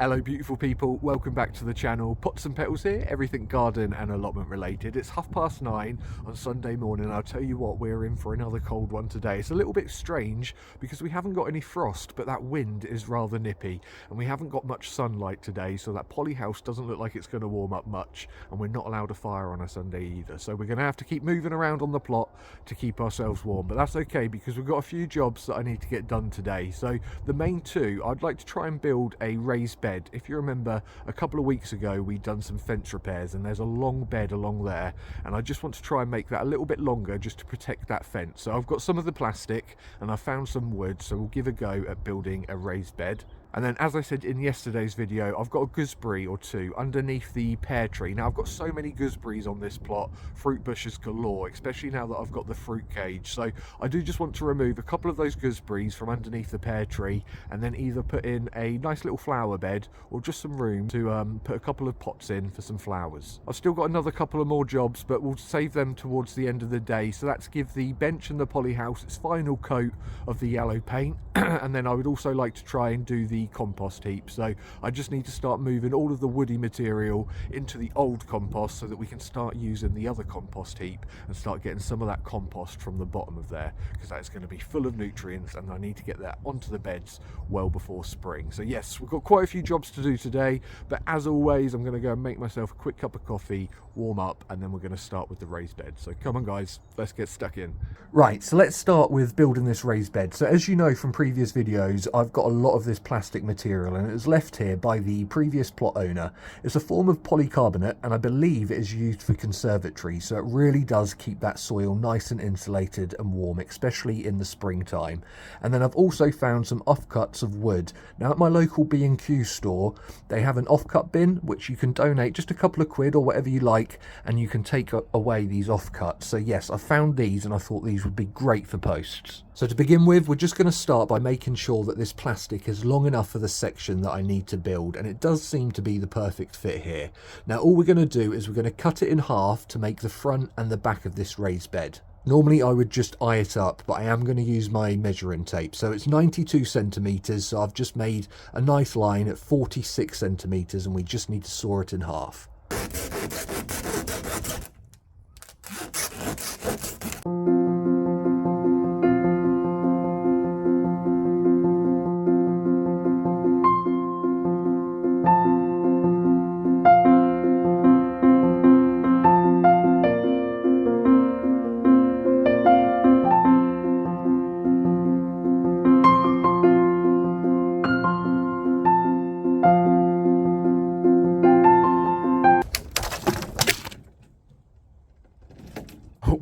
Hello beautiful people, welcome back to the channel. Pots and Petals here, everything garden and allotment related. It's 9:30 on Sunday morning. I'll tell you what, we're in for another cold one today. It's a little bit strange because we haven't got any frost, but that wind is rather nippy and we haven't got much sunlight today, so that poly house doesn't look like it's going to warm up much, and we're not allowed a fire on a Sunday either. So we're going to have to keep moving around on the plot to keep ourselves warm, but that's okay because we've got a few jobs that I need to get done today. So the main two, I'd like to try and build a raised bed. If you remember, a couple of weeks ago we'd done some fence repairs and there's a long bed along there, and I just want to try and make that a little bit longer just to protect that fence. So I've got some of the plastic and I found some wood, so we'll give a go at building a raised bed. And then, as I said in yesterday's video, I've got a gooseberry or two underneath the pear tree. Now, I've got so many gooseberries on this plot, fruit bushes galore, especially now that I've got the fruit cage. So I do just want to remove a couple of those gooseberries from underneath the pear tree and then either put in a nice little flower bed or just some room to put a couple of pots in for some flowers. I've still got another couple of more jobs, but we'll save them towards the end of the day. So that's give the bench and the poly house its final coat of the yellow paint. And then I would also like to try and do the compost heap, so I just need to start moving all of the woody material into the old compost so that we can start using the other compost heap and start getting some of that compost from the bottom of there, because that's going to be full of nutrients and I need to get that onto the beds well before spring. So yes, we've got quite a few jobs to do today, but as always I'm going to go and make myself a quick cup of coffee, warm up, and then we're going to start with the raised bed. So come on guys, let's get stuck in. Right, so let's start with building this raised bed. So as you know from previous videos, I've got a lot of this plastic material and it was left here by the previous plot owner. It's a form of polycarbonate and I believe it is used for conservatory, so it really does keep that soil nice and insulated and warm, especially in the springtime. And then I've also found some offcuts of wood. Now at my local B&Q store they have an offcut bin which you can donate just a couple of quid or whatever you like, and you can take away these offcuts. So yes, I found these and I thought these would be great for posts. So to begin with, we're just going to start by making sure that this plastic is long enough for the section that I need to build, and it does seem to be the perfect fit here. Now all we're going to do is we're going to cut it in half to make the front and the back of this raised bed. Normally I would just eye it up, but I am going to use my measuring tape. So it's 92 centimeters, so I've just made a nice line at 46 centimeters and we just need to saw it in half.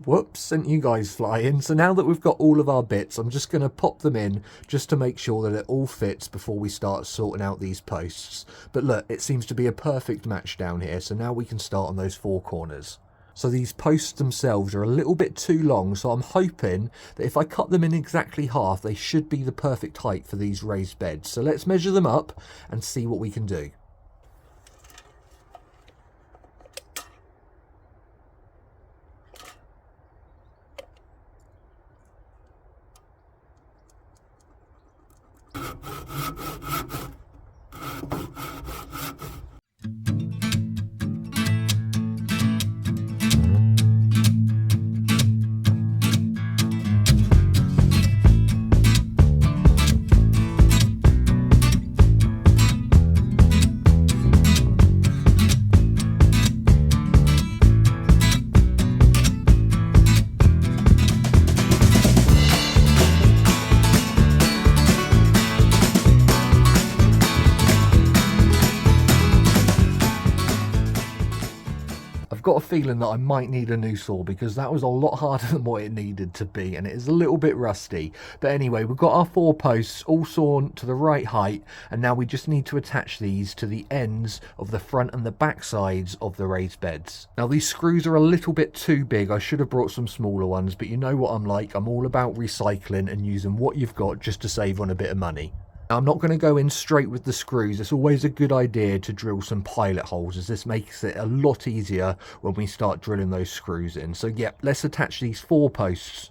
Whoops, sent you guys flying. So now that we've got all of our bits, I'm just going to pop them in just to make sure that it all fits before we start sorting out these posts. But look, it seems to be a perfect match down here, so now we can start on those four corners. So these posts themselves are a little bit too long, so I'm hoping that if I cut them in exactly half, they should be the perfect height for these raised beds. So let's measure them up and see what we can do. I've got a feeling that I might need a new saw because that was a lot harder than what it needed to be and it is a little bit rusty. But anyway, we've got our four posts all sawn to the right height, and now we just need to attach these to the ends of the front and the back sides of the raised beds. Now these screws are a little bit too big. I should have brought some smaller ones, but you know what I'm like. I'm all about recycling and using what you've got just to save on a bit of money. I'm not going to go in straight with the screws. It's always a good idea to drill some pilot holes, as this makes it a lot easier when we start drilling those screws in. So yeah, let's attach these four posts.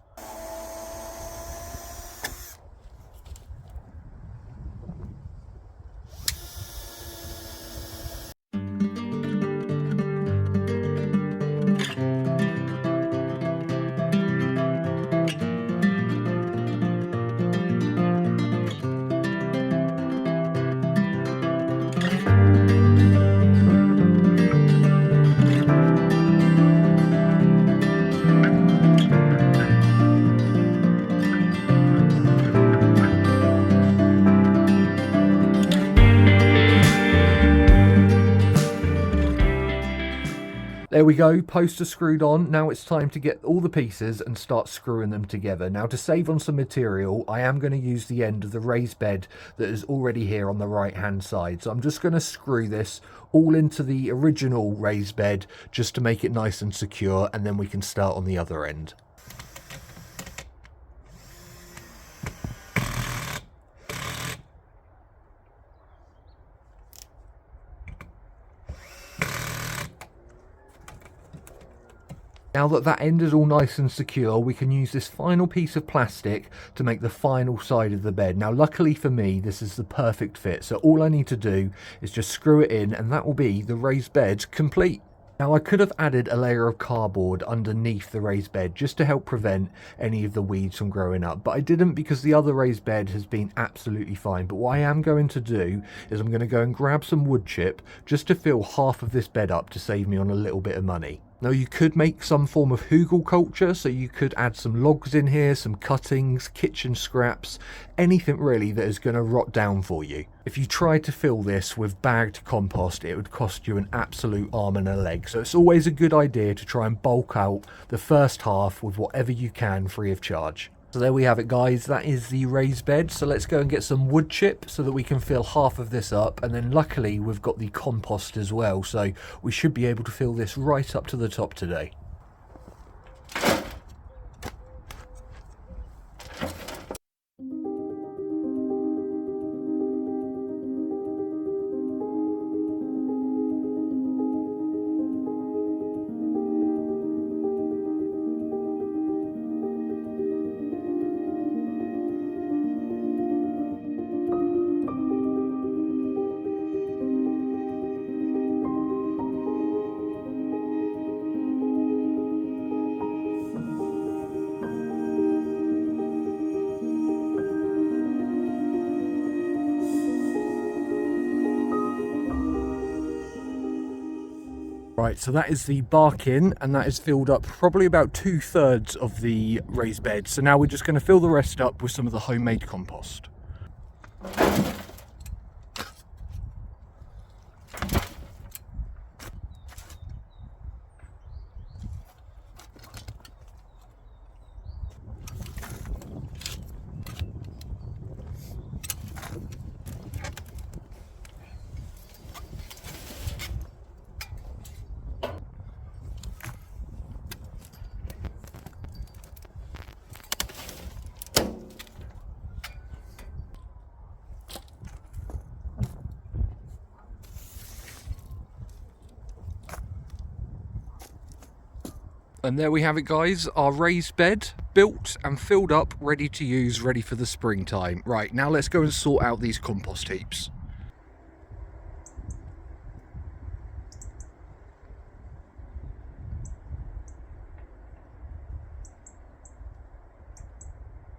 There we go, posts are screwed on. Now it's time to get all the pieces and start screwing them together. Now, to save on some material, I am going to use the end of the raised bed that is already here on the right hand side. So I'm just going to screw this all into the original raised bed just to make it nice and secure, and then we can start on the other end. Now that that end is all nice and secure, we can use this final piece of plastic to make the final side of the bed. Now, luckily for me, this is the perfect fit. So all I need to do is just screw it in, and that will be the raised bed complete. Now, I could have added a layer of cardboard underneath the raised bed just to help prevent any of the weeds from growing up, but I didn't because the other raised bed has been absolutely fine. But what I am going to do is I'm going to go and grab some wood chip just to fill half of this bed up to save me on a little bit of money. Now, you could make some form of hugel culture, so you could add some logs in here, some cuttings, kitchen scraps, anything really that is going to rot down for you. If you tried to fill this with bagged compost, it would cost you an absolute arm and a leg. So it's always a good idea to try and bulk out the first half with whatever you can free of charge. So there we have it, guys. That is the raised bed. So let's go and get some wood chip so that we can fill half of this up. And then luckily we've got the compost as well. So we should be able to fill this right up to the top today. Right, so that is the bark in, and that is filled up probably about 2/3 of the raised bed. So now we're just going to fill the rest up with some of the homemade compost. And there we have it, guys, our raised bed built and filled up, ready to use, ready for the springtime. Right, now let's go and sort out these compost heaps.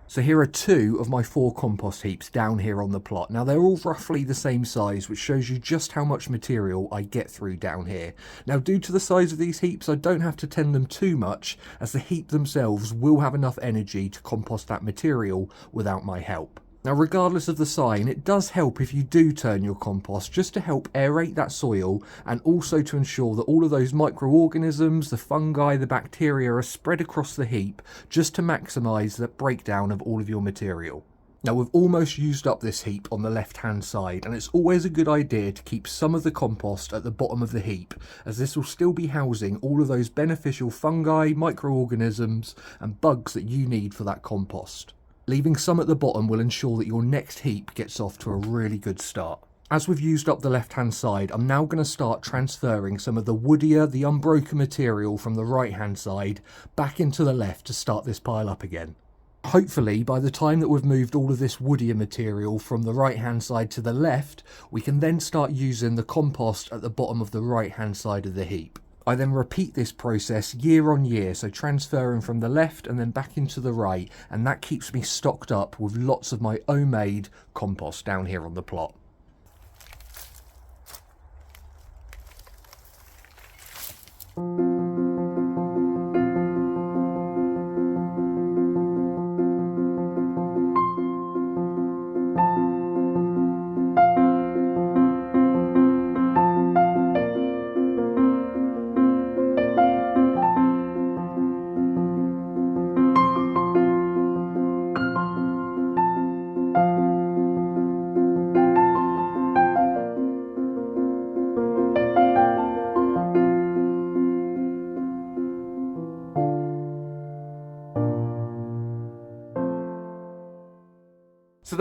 So here are 2 of my 4 compost heaps down here on the plot. Now they're all roughly the same size, which shows you just how much material I get through down here. Now, due to the size of these heaps, I don't have to tend them too much, as the heap themselves will have enough energy to compost that material without my help. Now, regardless of the sign, it does help if you do turn your compost, just to help aerate that soil and also to ensure that all of those microorganisms, the fungi, the bacteria are spread across the heap, just to maximise the breakdown of all of your material. Now, we've almost used up this heap on the left hand side, and it's always a good idea to keep some of the compost at the bottom of the heap, as this will still be housing all of those beneficial fungi, microorganisms and bugs that you need for that compost. Leaving some at the bottom will ensure that your next heap gets off to a really good start. As we've used up the left hand side, I'm now going to start transferring some of the woodier, the unbroken material from the right hand side back into the left to start this pile up again. Hopefully, by the time that we've moved all of this woodier material from the right hand side to the left, we can then start using the compost at the bottom of the right hand side of the heap. I then repeat this process year on year, so transferring from the left and then back into the right, and that keeps me stocked up with lots of my homemade compost down here on the plot.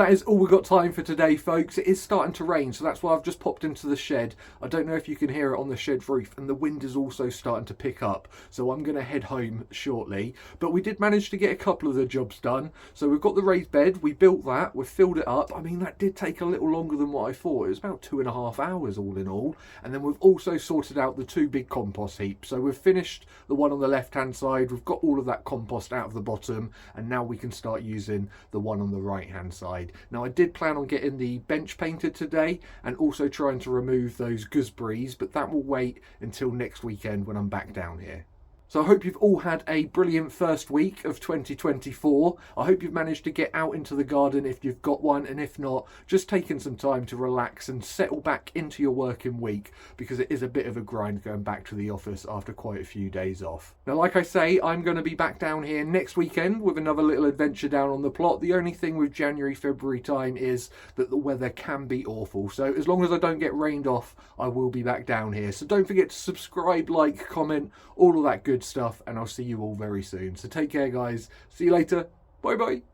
that is all we've got time for today, folks. It is starting to rain, so that's why I've just popped into the shed. I don't know if you can hear it on the shed roof, and the wind is also starting to pick up, so I'm going to head home shortly. But we did manage to get a couple of the jobs done. So we've got the raised bed, we built that, we've filled it up. I mean, that did take a little longer than what I thought. It was about 2.5 hours all in all. And then we've also sorted out the 2 big compost heaps. So we've finished the one on the left hand side, we've got all of that compost out of the bottom, and now we can start using the one on the right hand side. Now I did plan on getting the bench painted today and also trying to remove those gooseberries, but that will wait until next weekend when I'm back down here. So I hope you've all had a brilliant first week of 2024. I hope you've managed to get out into the garden if you've got one, and if not, just taking some time to relax and settle back into your working week, because it is a bit of a grind going back to the office after quite a few days off. Now, like I say, I'm going to be back down here next weekend with another little adventure down on the plot. The only thing with January, February time is that the weather can be awful. So as long as I don't get rained off, I will be back down here. So don't forget to subscribe, like, comment, all of that good stuff, and I'll see you all very soon. So take care, guys. See you later. Bye bye.